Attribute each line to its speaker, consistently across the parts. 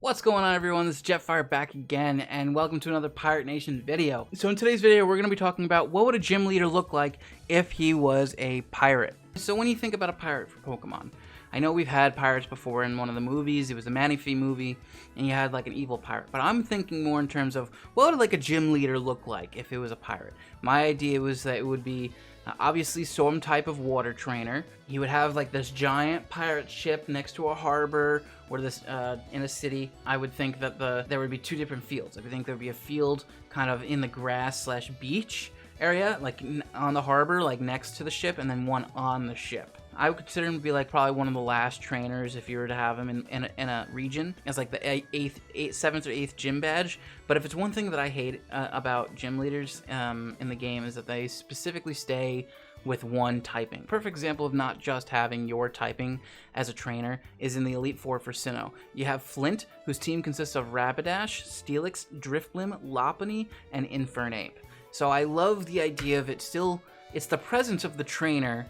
Speaker 1: What's going on, everyone? This is Jetfire back again, and welcome to another Pirate Nation video. So in today's video, we're going to be talking about what would a gym leader look like if he was a pirate. So when you think about a pirate for Pokemon, I know we've had pirates before in one of the movies. It was the Manaphy movie, and you had like an evil pirate. But I'm thinking more in terms of what would like a gym leader look like if it was a pirate. My idea was that it would be obviously some type of water trainer. He would have like this giant pirate ship next to a harbor or this in a city. I would think that there would be two different fields. I would think there would be a field kind of in the grass / beach area, like on the harbor, like next to the ship, and then one on the ship. I would consider him to be like probably one of the last trainers if you were to have him in a region as like the 7th or 8th gym badge. But if it's one thing that I hate about gym leaders in the game is that they specifically stay with one typing. Perfect example of not just having your typing as a trainer is in the Elite Four for Sinnoh. You have Flint, whose team consists of Rapidash, Steelix, Drifblim, Lopunny, and Infernape. So I love the idea of it's the presence of the trainer,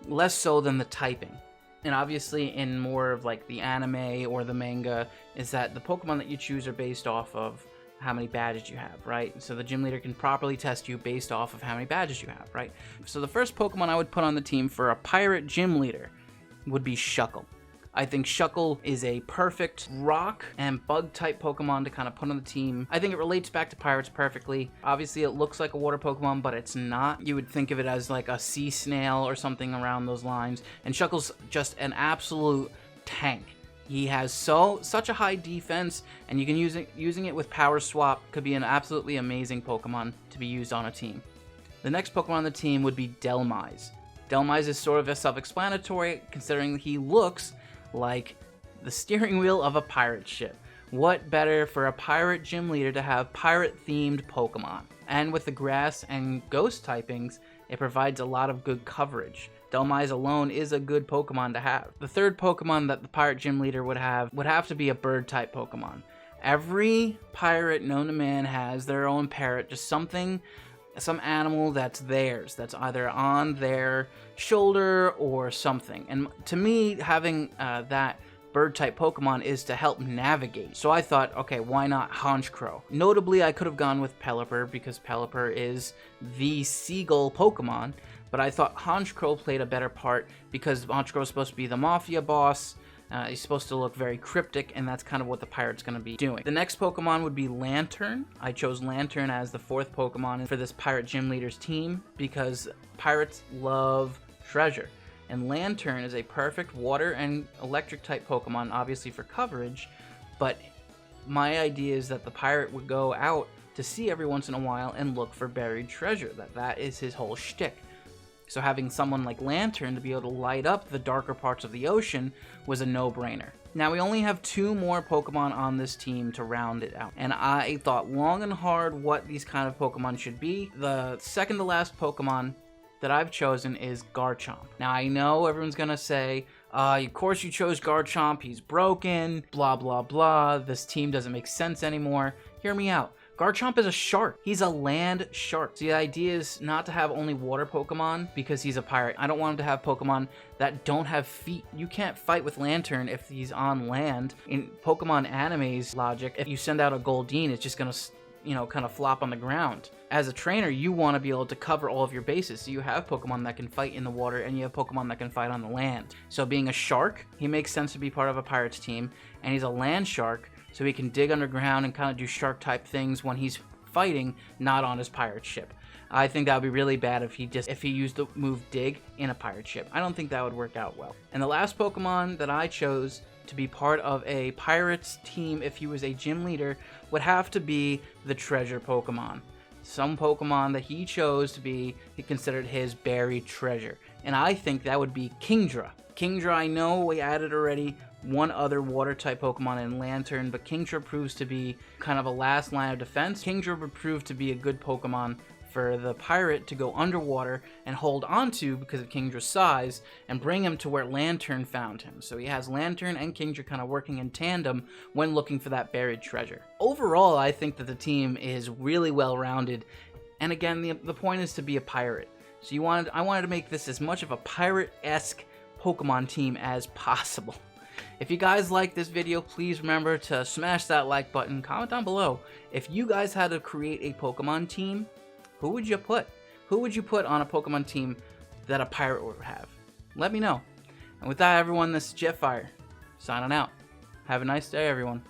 Speaker 1: less so than the typing. And obviously in more of like the anime or the manga is that the Pokemon that you choose are based off of how many badges you have, right? So the gym leader can properly test you based off of how many badges you have, right? So the first Pokemon I would put on the team for a pirate gym leader would be Shuckle. I think Shuckle is a perfect rock and bug type Pokemon to kind of put on the team. I think it relates back to pirates perfectly. Obviously it looks like a water Pokemon, but it's not. You would think of it as like a sea snail or something around those lines. And Shuckle's just an absolute tank. He has such a high defense, and you can using it with Power Swap could be an absolutely amazing Pokemon to be used on a team. The next Pokemon on the team would be Dhelmise. Dhelmise is sort of self-explanatory considering he looks like the steering wheel of a pirate ship. What better for a pirate gym leader to have pirate-themed Pokemon? And with the grass and ghost typings, it provides a lot of good coverage. Dhelmise alone is a good Pokemon to have. The third Pokemon that the pirate gym leader would have to be a bird-type Pokemon. Every pirate known to man has their own parrot, just some animal that's theirs, that's either on their shoulder or something. And to me, having that bird-type Pokemon is to help navigate. So I thought, okay, why not Honchkrow? Notably, I could have gone with Pelipper because Pelipper is the seagull Pokemon, but I thought Honchkrow played a better part because Honchkrow is supposed to be the mafia boss. He's supposed to look very cryptic, and that's kind of what the pirate's going to be doing. The next Pokemon would be Lantern. I chose Lantern as the 4th Pokemon for this pirate gym leader's team because pirates love treasure. And Lantern is a perfect water and electric type Pokemon, obviously for coverage, but my idea is that the pirate would go out to sea every once in a while and look for buried treasure. That is his whole shtick. So having someone like Lantern to be able to light up the darker parts of the ocean was a no-brainer. Now we only have 2 more Pokemon on this team to round it out, and I thought long and hard what these kind of Pokemon should be. The second to last Pokemon that I've chosen is Garchomp. Now I know everyone's gonna say, of course you chose Garchomp, he's broken, blah blah blah, this team doesn't make sense anymore. Hear me out. Garchomp is a shark. He's a land shark. So the idea is not to have only water Pokemon because he's a pirate. I don't want him to have Pokemon that don't have feet. You can't fight with Lantern if he's on land. In Pokemon anime's logic, if you send out a Goldeen, it's just gonna, kind of flop on the ground. As a trainer, you want to be able to cover all of your bases. So you have Pokemon that can fight in the water and you have Pokemon that can fight on the land. So being a shark, he makes sense to be part of a pirate's team, and he's a land shark, so he can dig underground and kind of do shark type things when he's fighting, not on his pirate ship. I think that would be really bad if he used the move dig in a pirate ship. I don't think that would work out well. And the last Pokemon that I chose to be part of a pirate's team if he was a gym leader would have to be the treasure Pokemon. Some Pokemon that he chose to be considered his buried treasure. And I think that would be Kingdra. Kingdra, I know we added already one other water type Pokemon in Lantern, but Kingdra proves to be kind of a last line of defense. Kingdra would prove to be a good Pokemon for the pirate to go underwater and hold onto because of Kingdra's size and bring him to where Lantern found him. So he has Lantern and Kingdra kind of working in tandem when looking for that buried treasure. Overall, I think that the team is really well rounded, and again, the point is to be a pirate. So I wanted to make this as much of a pirate-esque Pokemon team as possible. If you guys like this video, please remember to smash that like button. Comment down below. If you guys had to create a Pokemon team, who would you put? Who would you put on a Pokemon team that a pirate would have? Let me know. And with that, everyone, this is Jetfire signing out. Have a nice day, everyone.